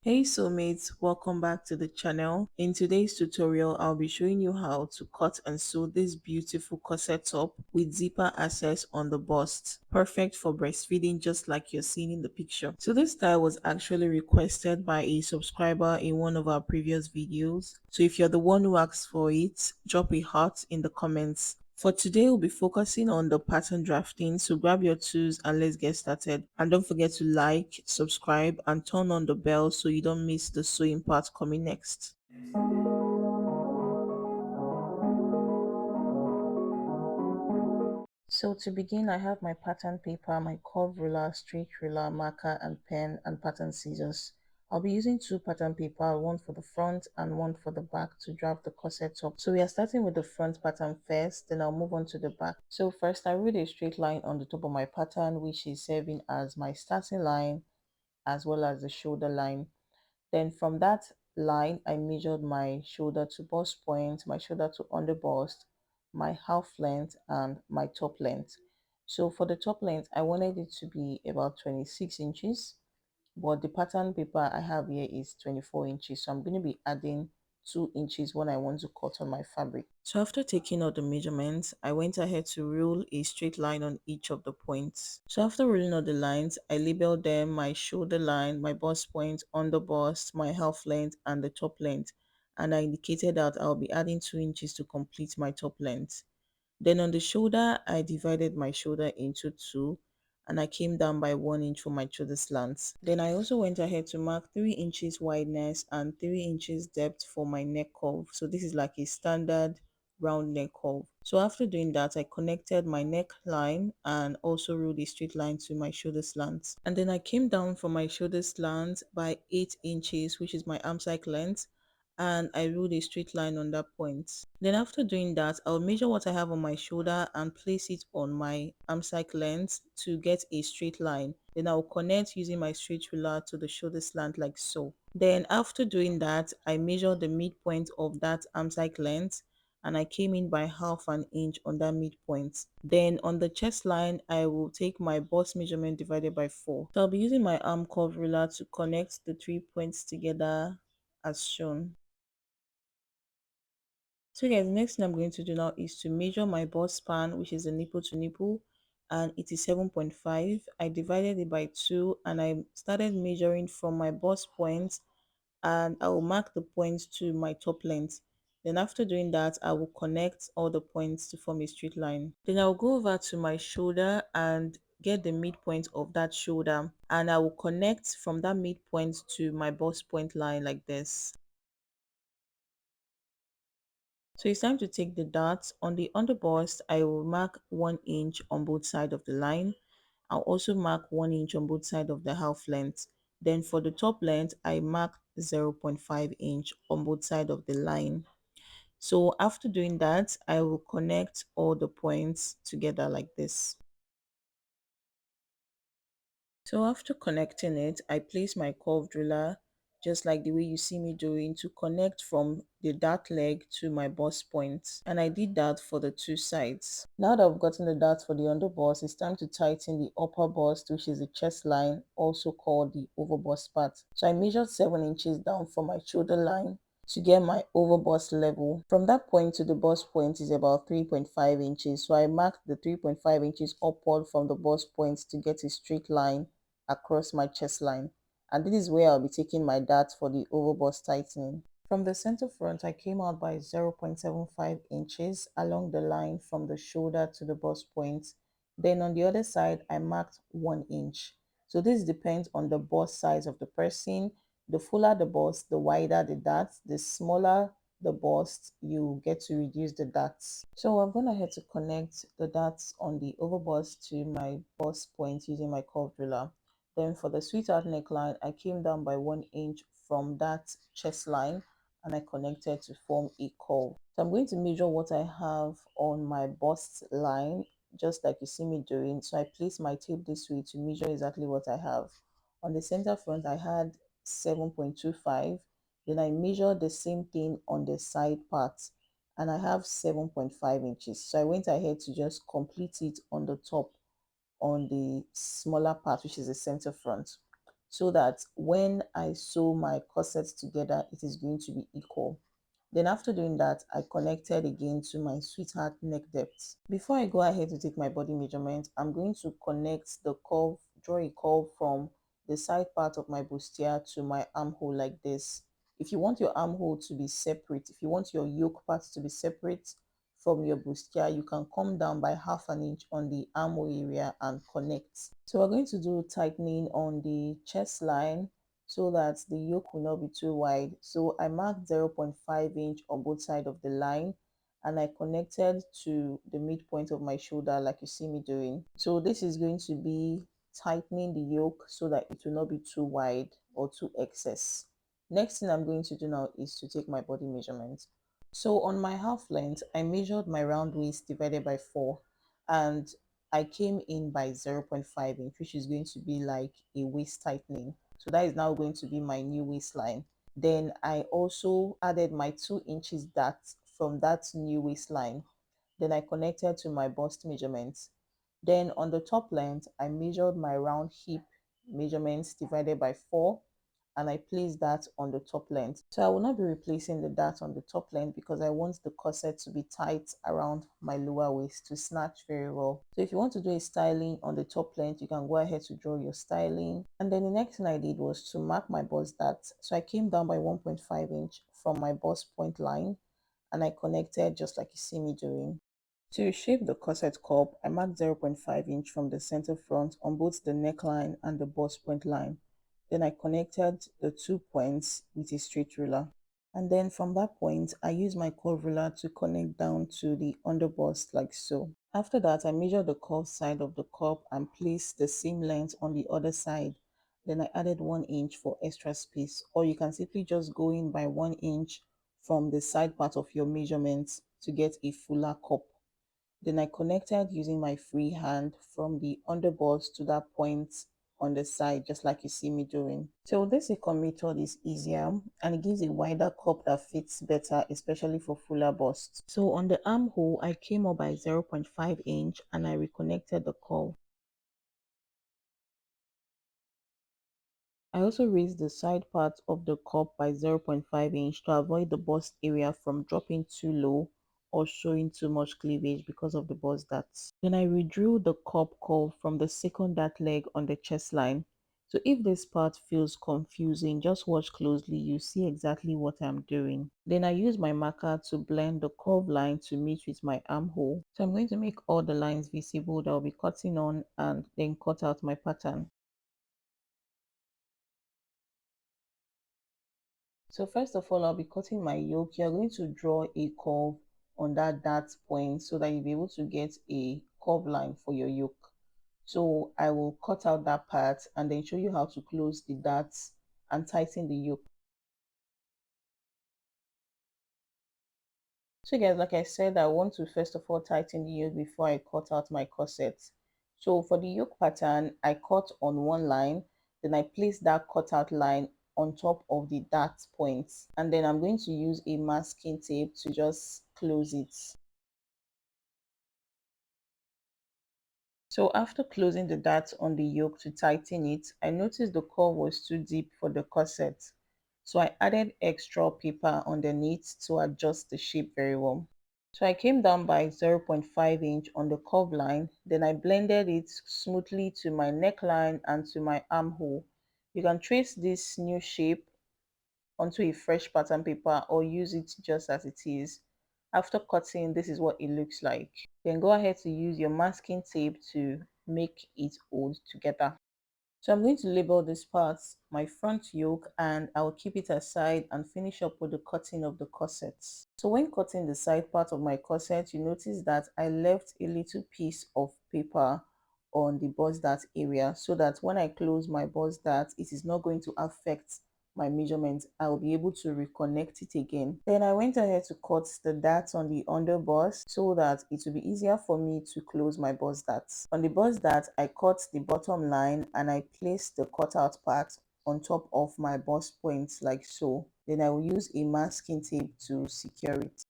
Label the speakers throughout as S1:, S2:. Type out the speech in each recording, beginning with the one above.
S1: Hey soulmates, welcome back to the channel. In today's tutorial, I'll be showing you how to cut and sew this beautiful corset top with zipper access on the bust. Perfect for breastfeeding just like you're seeing in the picture. So this style was actually requested by a subscriber in one of our previous videos. So if you're the one who asked for it, drop a heart in the comments. For today, we'll be focusing on the pattern drafting, so grab your tools and let's get started. And don't forget to like, subscribe, and turn on the bell so you don't miss the sewing part coming next. So to begin, I have my pattern paper, my curve ruler, straight ruler, marker and pen, and pattern scissors. I'll be using two pattern paper, one for the front and one for the back to draft the corset top. So we are starting with the front pattern first, then I'll move on to the back. So first I wrote a straight line on the top of my pattern, which is serving as my starting line as well as the shoulder line. Then from that line, I measured my shoulder to bust point, my shoulder to under bust, my half length, and my top length. So for the top length, I wanted it to be about 26 inches, but the pattern paper I have here is 24 inches. So I'm going to be adding 2 inches when I want to cut on my fabric. So after taking all the measurements, I went ahead to rule a straight line on each of the points. So after ruling all the lines, I labeled them my shoulder line, my bust point, under bust, my half length, and the top length. And I indicated that I'll be adding 2 inches to complete my top length. Then on the shoulder, I divided my shoulder into two and I came down by 1 inch for my shoulder slants. Then I also went ahead to mark 3 inches wideness and 3 inches depth for my neck curve. So this is like a standard round neck curve. So after doing that, I connected my neckline and also ruled a straight line to my shoulder slants. And then I came down for my shoulder slant by 8 inches, which is my arm side length, and I ruled a straight line on that point. Then after doing that, I'll measure what I have on my shoulder and place it on my arm side length to get a straight line. Then I'll connect using my straight ruler to the shoulder slant like so. Then after doing that, I measured the midpoint of that arm side length and I came in by half an inch on that midpoint. Then on the chest line, I will take my bust measurement divided by 4. So I'll be using my arm curve ruler to connect the 3 points together as shown. So guys, the next thing I'm going to do now is to measure my bust span, which is the nipple to nipple, and it is 7.5. I divided it by 2 and I started measuring from my bust point and I will mark the points to my top length. Then after doing that, I will connect all the points to form a straight line. Then I'll go over to my shoulder and get the midpoint of that shoulder and I will connect from that midpoint to my bust point line like this. So it's time to take the dots. On the underbust, I will mark 1 inch on both sides of the line. I'll also mark 1 inch on both sides of the half length. Then for the top length, I mark 0.5 inch on both sides of the line. So after doing that, I will connect all the points together like this. So after connecting it, I place my curved ruler just like the way you see me doing to connect from the dart leg to my bust point. And I did that for the two sides. Now that I've gotten the darts for the under bust, it's time to tighten the upper bust, which is the chest line, also called the over bust part. So I measured 7 inches down from my shoulder line to get my over bust level. From that point to the bust point is about 3.5 inches. So I marked the 3.5 inches upward from the bust point to get a straight line across my chest line. And this is where I'll be taking my dart for the over bust tightening. From the center front, I came out by 0.75 inches along the line from the shoulder to the bust point. Then on the other side, I marked 1 inch. So this depends on the bust size of the person. The fuller the bust, the wider the dart. The smaller the bust, you get to reduce the darts. So I'm going ahead to connect the darts on the over bust to my bust point using my curved ruler. Then for the sweetheart neckline, I came down by 1 inch from that chest line and I connected to form a curve. So I'm going to measure what I have on my bust line, just like you see me doing. So I place my tape this way to measure exactly what I have. On the center front, I had 7.25. Then I measured the same thing on the side part and I have 7.5 inches. So I went ahead to just complete it on the top on the smaller part, which is the center front. so that when I sew my corsets together, it is going to be equal. Then after doing that, I connected again to my sweetheart neck depth. Before I go ahead to take my body measurement, I'm going to connect the curve, draw a curve from the side part of my bustier to my armhole like this. If you want your armhole to be separate, if you want your yoke part to be separate from your bustier, you can come down by 1/2 inch on the armhole area and connect. So we're going to do tightening on the chest line so that the yoke will not be too wide. So I marked 0.5 inch on both sides of the line, and I connected to the midpoint of my shoulder like you see me doing. So this is going to be tightening the yoke so that it will not be too wide or too excess. Next thing I'm going to do now is to take my body measurement. So on my half length, I measured my round waist divided by 4, and I came in by 0.5 inch, which is going to be like a waist tightening. So that is now going to be my new waistline. Then I also added my 2 inches that from that new waistline. Then I connected to my bust measurements. Then on the top length, I measured my round hip measurements divided by 4, and I placed that on the top length. So I will not be replacing the dart on the top length because I want the corset to be tight around my lower waist to snatch very well. So if you want to do a styling on the top length, you can go ahead to draw your styling. And then the next thing I did was to mark my bust dart. So I came down by 1.5 inch from my bust point line, and I connected just like you see me doing. To shape the corset cup, I marked 0.5 inch from the center front on both the neckline and the bust point line. Then I connected the 2 points with a straight ruler. And then from that point, I used my curve ruler to connect down to the underbust like so. After that, I measured the curved side of the cup and placed the same length on the other side. Then I added 1 inch for extra space, or you can simply just go in by 1 inch from the side part of your measurements to get a fuller cup. Then I connected using my free hand from the underbust to that point on the side, just like you see me doing. So this eco method is easier and it gives a wider cup that fits better, especially for fuller busts. So on the armhole, I came up by 0.5 inch and I reconnected the curve. I also raised the side part of the cup by 0.5 inch to avoid the bust area from dropping too low or showing too much cleavage because of the bust darts. Then I redrew the cup curve from the second dart leg on the chest line. So if this part feels confusing, just watch closely, you see exactly what I'm doing. Then I use my marker to blend the curve line to meet with my armhole. So I'm going to make all the lines visible that I'll be cutting on and then cut out my pattern. So first of all, I'll be cutting my yoke. You're going to draw a curve on that dart point so that you'll be able to get a curve line for your yoke. So I will cut out that part and then show you how to close the darts and tighten the yoke. So guys, like I said, I want to first of all tighten the yoke before I cut out my corset. So for the yoke pattern, I cut on one line, then I place that cutout line on top of the dart points, and then I'm going to use a masking tape to just close it. So after closing the dart on the yoke to tighten it, I noticed the curve was too deep for the corset. So I added extra paper underneath to adjust the shape very well. So I came down by 0.5 inch on the curve line, then I blended it smoothly to my neckline and to my armhole. You can trace this new shape onto a fresh pattern paper or use it just as it is. After cutting, this is what it looks like. Then go ahead to use your masking tape to make it hold together. So I'm going to label this part my front yoke, and I will keep it aside and finish up with the cutting of the corsets. So when cutting the side part of my corset, you notice that I left a little piece of paper on the bust dart area so that when I close my bust dart, it is not going to affect my measurement. I will be able to reconnect it again. Then I went ahead to cut the darts on the under bust so that it will be easier for me to close my bust darts. On the bust dart, I cut the bottom line and I placed the cutout part on top of my bust points like so. Then I will use a masking tape to secure it.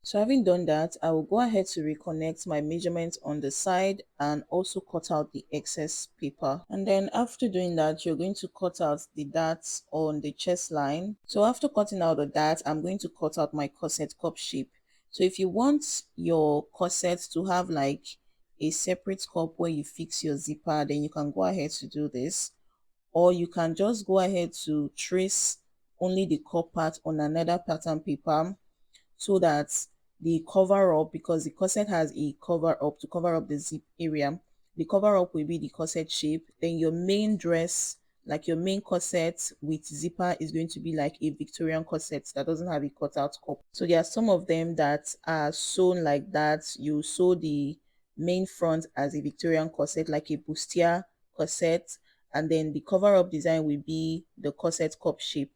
S1: So having done that, I will go ahead to reconnect my measurements on the side and also cut out the excess paper. And then after doing that, you're going to cut out the darts on the chest line. So after cutting out the dart, I'm going to cut out my corset cup shape. So if you want your corset to have like a separate cup where you fix your zipper, then you can go ahead to do this. Or you can just go ahead to trace only the cup part on another pattern paper so that the cover up, because the corset has a cover up to cover up the zip area, the cover up will be the corset shape. Then your main dress, like your main corset with zipper, is going to be like a Victorian corset that doesn't have a cutout cup. So there are some of them that are sewn like that. You sew the main front as a Victorian corset, like a bustier corset, and then the cover up design will be the corset cup shape.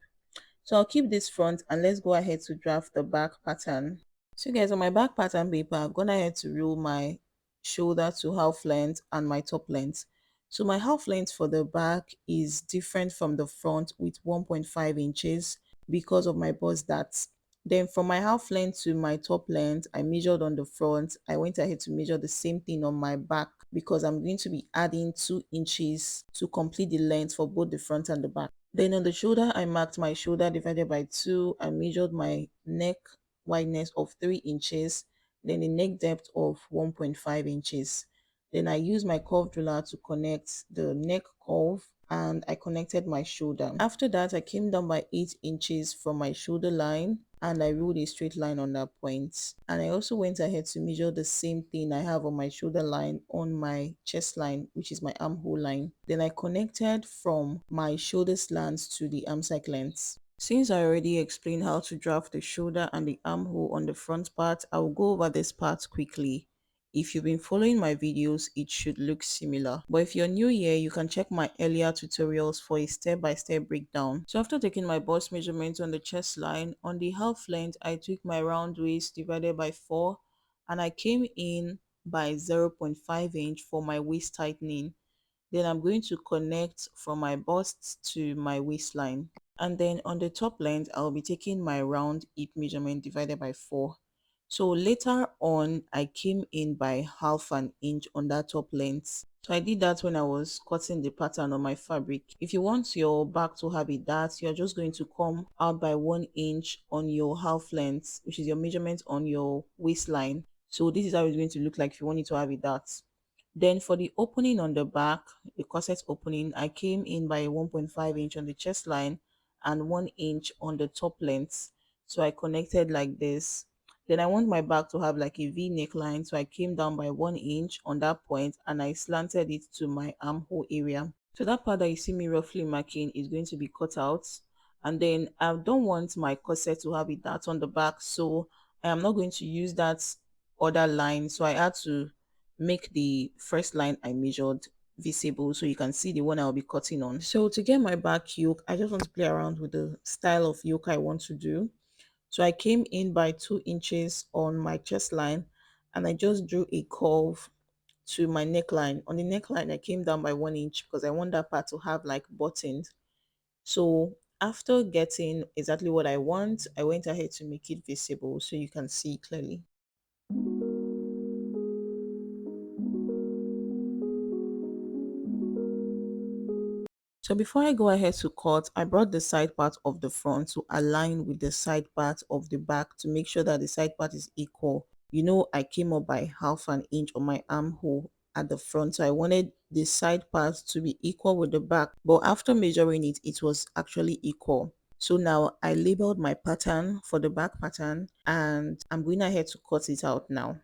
S1: So I'll keep this front and let's go ahead to draft the back pattern. So guys, on my back pattern paper, I've gone ahead to rule my shoulder to half length and my top length. So my half length for the back is different from the front with 1.5 inches because of my bust darts. Then from my half length to my top length, I measured on the front. I went ahead to measure the same thing on my back because I'm going to be adding 2 inches to complete the length for both the front and the back. Then on the shoulder, I marked my shoulder divided by 2. I measured my neck wideness of 3 inches, then the neck depth of 1.5 inches. Then I used my curved ruler to connect the neck curve and I connected my shoulder. After that, I came down by 8 inches from my shoulder line and I ruled a straight line on that point. And I also went ahead to measure the same thing I have on my shoulder line on my chest line, which is my armhole line. Then I connected from my shoulder slants to the arm side lengths. Since I already explained how to draft the shoulder and the armhole on the front part, I will go over this part quickly. If you've been following my videos, it should look similar. But if you're new here, you can check my earlier tutorials for a step-by-step breakdown. So after taking my bust measurement on the chest line, on the half length, I took my round waist divided by 4 and I came in by 0.5 inch for my waist tightening. Then I'm going to connect from my bust to my waistline. And then on the top length, I'll be taking my round hip measurement divided by 4. So later on, I came in by half an inch on that top length. So I did that when I was cutting the pattern on my fabric. If you want your back to have a dart, you're just going to come out by 1 inch on your half length, which is your measurement on your waistline. So this is how it's going to look like if you want it to have a dart. Then for the opening on the back, the corset opening, I came in by 1.5 inch on the chest line and 1 inch on the top length. So I connected like this. Then I want my back to have like a V neckline. So I came down by 1 inch on that point and I slanted it to my armhole area. So that part that you see me roughly marking is going to be cut out. And then I don't want my corset to have a dart on the back. So I am not going to use that other line. So I had to make the first line I measured visible so you can see the one I'll be cutting on. So to get my back yoke, I just want to play around with the style of yoke I want to do. So I came in by 2 inches on my chest line and I just drew a curve to my neckline. On the neckline, I came down by 1 inch because I want that part to have like buttons. So after getting exactly what I want, I went ahead to make it visible so you can see clearly. So before I go ahead to cut, I brought the side part of the front to align with the side part of the back to make sure that the side part is equal. You know, I came up by half an inch on my armhole at the front, so I wanted the side part to be equal with the back. But after measuring it, it was actually equal. So now I labeled my pattern for the back pattern and I'm going ahead to cut it out now.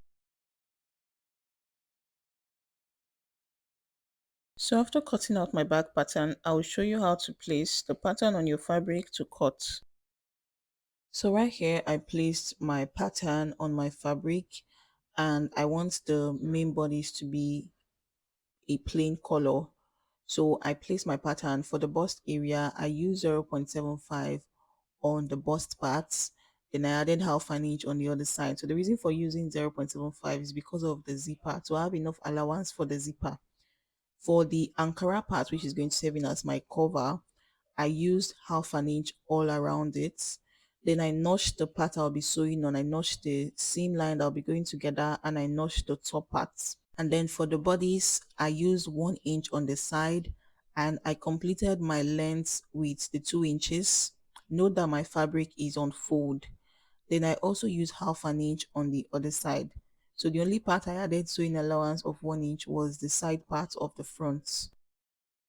S1: So after cutting out my back pattern, I will show you how to place the pattern on your fabric to cut. So right here, I placed my pattern on my fabric and I want the main bodies to be a plain color. So I placed my pattern for the bust area. I used 0.75 on the bust parts. Then I added half an inch on the other side. So the reason for using 0.75 is because of the zipper, to have enough allowance for the zipper. For the Ankara part, which is going to serve in as my cover, I used half an inch all around it. Then I notched the part I'll be sewing on. I notched the seam line that'll be going together, and I notched the top parts. And then for the bodice, I used 1 inch on the side, and I completed my length with the 2 inches. Note that my fabric is on fold. Then I also used half an inch on the other side. So the only part I added sewing allowance of 1 inch was the side part of the front.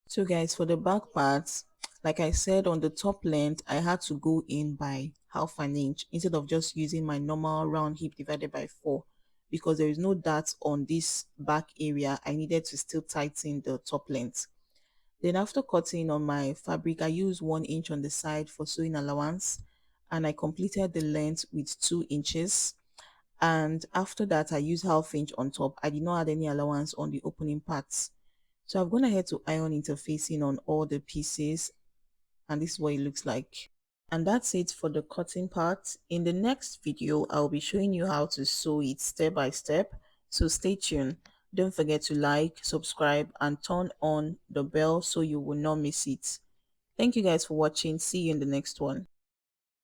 S1: So guys, for the back parts, like I said, on the top length, I had to go in by half an inch instead of just using my normal round hip divided by 4, because there is no dart on this back area. I needed to still tighten the top length. Then after cutting on my fabric, I used 1 inch on the side for sewing allowance, and I completed the length with 2 inches. And after that, I used half inch on top. I did not add any allowance on the opening parts. So I've gone ahead to iron interfacing on all the pieces, and this is what it looks like. And that's it for the cutting part. In the next video, I'll be showing you how to sew it step by step. So stay tuned. Don't forget to like, subscribe, and turn on the bell so you will not miss it. Thank you guys for watching. See you in the next one.